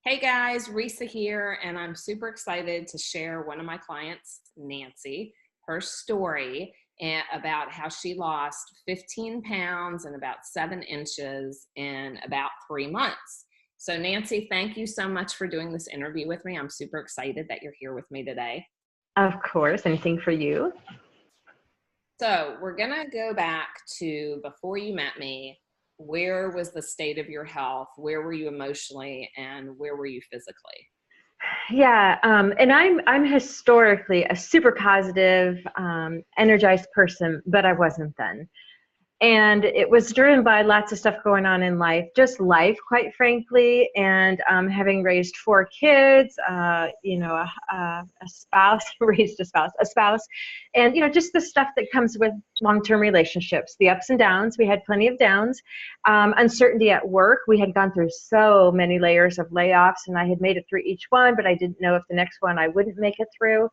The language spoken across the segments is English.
Hey guys, Risa here, and I'm super excited to share one of my clients, Nancy, her story about how she lost 15 pounds and about 7 inches in about 3 months. So Nancy, thank you so much for doing this interview with me. I'm super excited that you're here with me today. Of course, anything for you. So we're gonna go back to before you met me. Where was the state of your health? Where were you emotionally, and where were you physically? Yeah, and I'm historically a super positive, energized person, but I wasn't then. And it was driven by lots of stuff going on in life, just life, quite frankly. And having raised 4 kids, a spouse, raised a spouse, and just the stuff that comes with long-term relationships, the ups and downs. We had plenty of downs, uncertainty at work. We had gone through so many layers of layoffs, and I had made it through each one, but I didn't know if the next one I wouldn't make it through.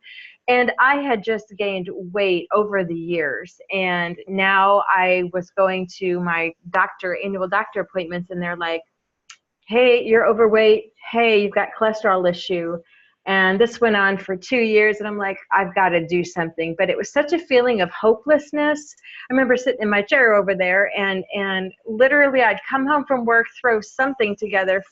And I had just gained weight over the years. And now I was going to my annual doctor appointments, and they're like, hey, you're overweight. Hey, you've got cholesterol issue. And this went on for 2 years, and I'm like, I've got to do something. But it was such a feeling of hopelessness. I remember sitting in my chair over there, and literally I'd come home from work, throw something together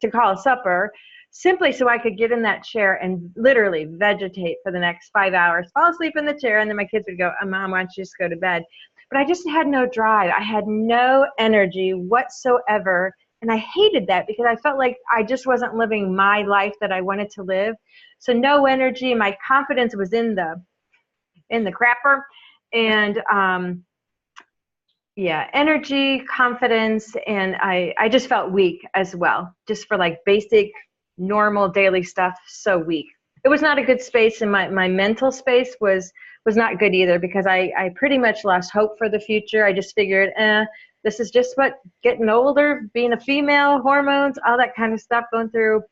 to call a supper, simply so I could get in that chair and literally vegetate for the next 5 hours, fall asleep in the chair, and then my kids would go, Mom, why don't you just go to bed? But I just had no drive. I had no energy whatsoever. And I hated that because I felt like I just wasn't living my life that I wanted to live. So no energy. My confidence was in the crapper. And yeah, energy, confidence, and I just felt weak as well, just for like basic, normal daily stuff, so weak. It was not a good space, and my mental space was not good either, because I pretty much lost hope for the future. I just figured, this is just what getting older, being a female, hormones, all that kind of stuff, going through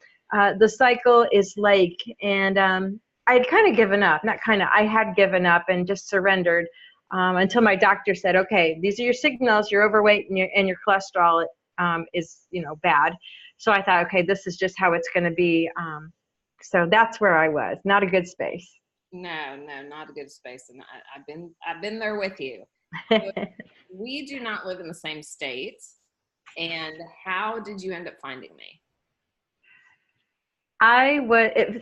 the cycle is like. And I had kind of given up, I had given up and just surrendered until my doctor said, okay, these are your signals, you're overweight and your cholesterol is bad. So I thought, okay, this is just how it's going to be. So that's where I was, not a good space. No, not a good space, and I've been there with you. We do not live in the same state. And how did you end up finding me?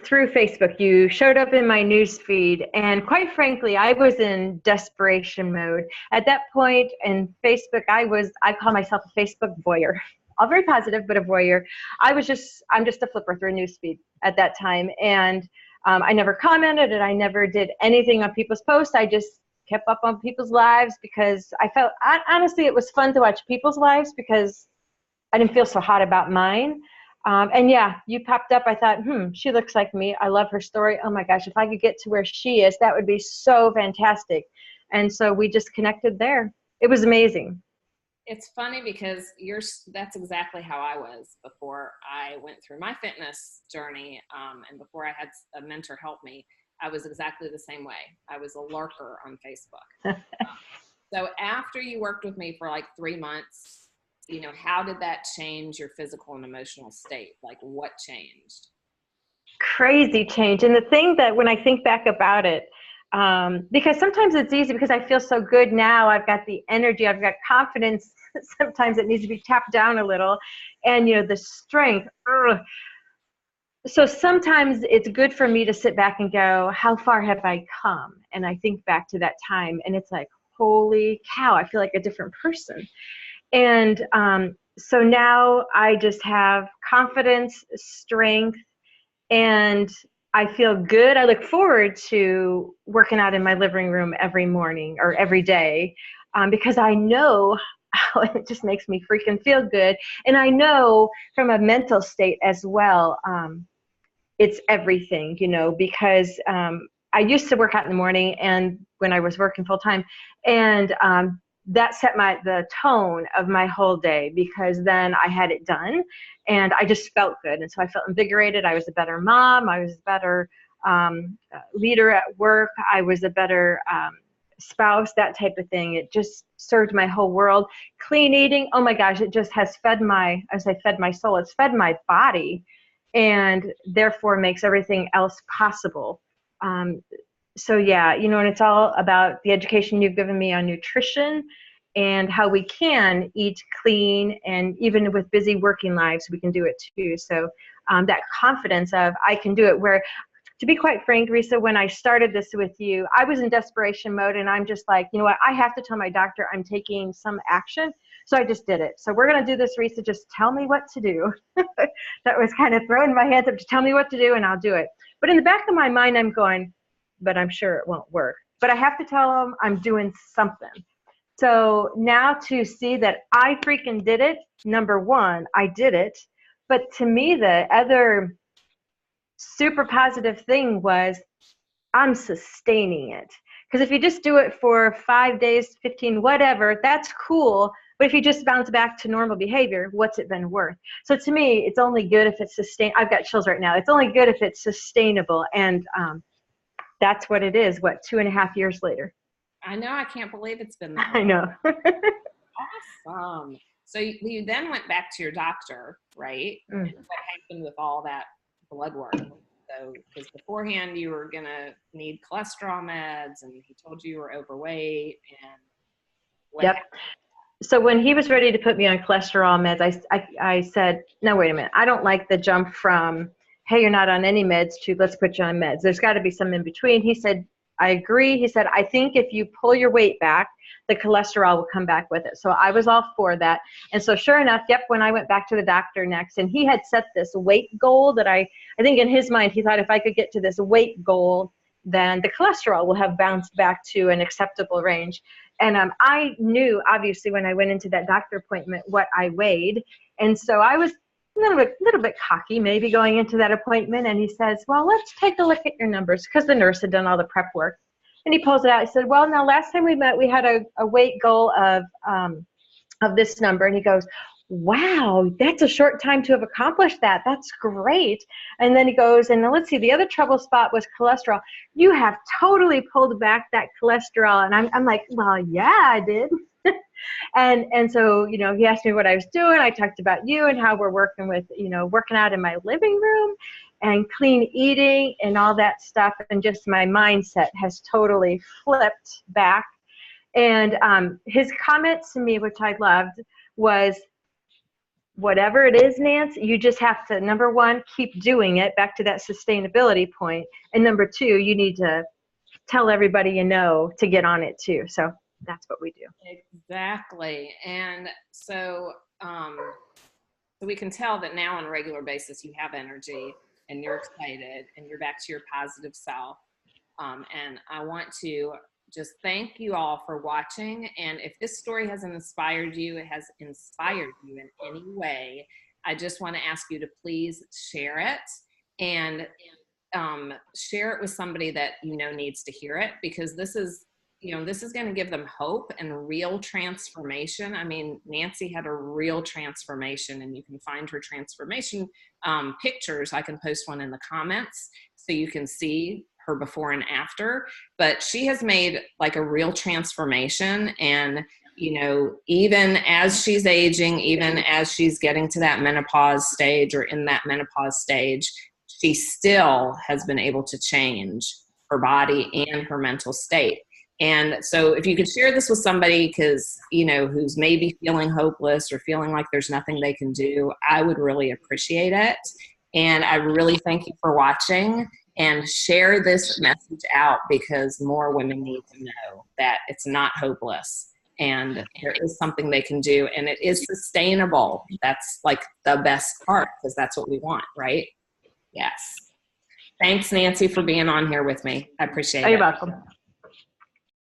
Through Facebook. You showed up in my news feed, and quite frankly, I was in desperation mode at that point. In Facebook, I call myself a Facebook voyeur. All very positive, but a voyeur. I'm just a flipper through a news feed at that time, and I never commented, and I never did anything on people's posts. I just kept up on people's lives because I felt, honestly, it was fun to watch people's lives because I didn't feel so hot about mine. And yeah, you popped up. I thought, she looks like me. I love her story. Oh my gosh, if I could get to where she is, that would be so fantastic. And so we just connected there. It was amazing. It's funny because that's exactly how I was before I went through my fitness journey, and before I had a mentor help me. I was exactly the same way. I was a lurker on Facebook. So after you worked with me for like 3 months, how did that change your physical and emotional state? Like, what changed? Crazy change. And the thing that when I think back about it, because sometimes it's easy because I feel so good now. I've got the energy, I've got confidence. Sometimes it needs to be tapped down a little, and the strength. So sometimes it's good for me to sit back and go, how far have I come? And I think back to that time, and it's like, holy cow, I feel like a different person. And so now I just have confidence, strength, and I feel good. I look forward to working out in my living room every morning or every day, because I know how it just makes me freaking feel good. And I know from a mental state as well, it's everything, because I used to work out in the morning and when I was working full time, and that set the tone of my whole day, because then I had it done and I just felt good. And so I felt invigorated. I was a better mom. I was a better leader at work. I was a better spouse, that type of thing. It just served my whole world. Clean eating, oh my gosh, it just has fed my, as I fed my soul, it's fed my body, and therefore makes everything else possible. So yeah, you know, and it's all about the education you've given me on nutrition and how we can eat clean, and even with busy working lives, we can do it too. So that confidence of I can do it, where, to be quite frank, Risa, when I started this with you, I was in desperation mode, and I'm just like, you know what, I have to tell my doctor I'm taking some action. So I just did it. So we're going to do this, Risa, just tell me what to do. That was kind of throwing my hands up, just tell me what to do and I'll do it. But in the back of my mind, I'm going, but I'm sure it won't work. But I have to tell them I'm doing something. So now to see that I freaking did it, number one, I did it. But to me, the other super positive thing was I'm sustaining it. Because if you just do it for 5 days, 15, whatever, that's cool. But if you just bounce back to normal behavior, what's it been worth? So to me, it's only good if it's I've got chills right now. It's only good if it's sustainable. And that's what it is, 2.5 years later. I know, I can't believe it's been that long. I know. Awesome. So you then went back to your doctor, right? What happened with all that blood work? So, because beforehand you were going to need cholesterol meds, and he told you were overweight, and yep. So when he was ready to put me on cholesterol meds, I said, no, wait a minute. I don't like the jump from, hey, you're not on any meds, to let's put you on meds. There's got to be some in between. He said, I agree. He said, I think if you pull your weight back, the cholesterol will come back with it. So I was all for that. And so sure enough, yep, when I went back to the doctor next, and he had set this weight goal that I think in his mind, he thought if I could get to this weight goal, then the cholesterol will have bounced back to an acceptable range. And I knew, obviously, when I went into that doctor appointment, what I weighed. And so I was a little bit cocky maybe going into that appointment, and he says, well, let's take a look at your numbers, because the nurse had done all the prep work. And he pulls it out. He said, well, now last time we met, we had a weight goal of this number. And he goes, wow, that's a short time to have accomplished that. That's great. And then he goes, and now let's see, the other trouble spot was cholesterol. You have totally pulled back that cholesterol. And I'm like, well, yeah, I did. And so, you know, he asked me what I was doing. I talked about you and how we're working with, you know, working out in my living room and clean eating and all that stuff. And just my mindset has totally flipped back. And his comment to me, which I loved, was, whatever it is, Nance, you just have to, number one, keep doing it, back to that sustainability point. And number two, you need to tell everybody you know to get on it too. So that's what we do. Exactly. And so, so we can tell that now on a regular basis you have energy and you're excited and you're back to your positive self. And I want to just thank you all for watching. And if this story hasn't inspired you, it has inspired you in any way, I just want to ask you to please share it, and share it with somebody that you know needs to hear it, because this is, you know, this is going to give them hope and real transformation. I mean, Nancy had a real transformation, and you can find her transformation pictures. I can post one in the comments so you can see her before and after, but she has made like a real transformation. And, you know, even as she's aging, even as she's getting to that menopause stage or in that menopause stage, she still has been able to change her body and her mental state. And so if you could share this with somebody, because, you know, who's maybe feeling hopeless or feeling like there's nothing they can do, I would really appreciate it. And I really thank you for watching, and share this message out, because more women need to know that it's not hopeless and there is something they can do, and it is sustainable. That's like the best part, because that's what we want, right? Yes. Thanks, Nancy, for being on here with me. I appreciate it. You're welcome.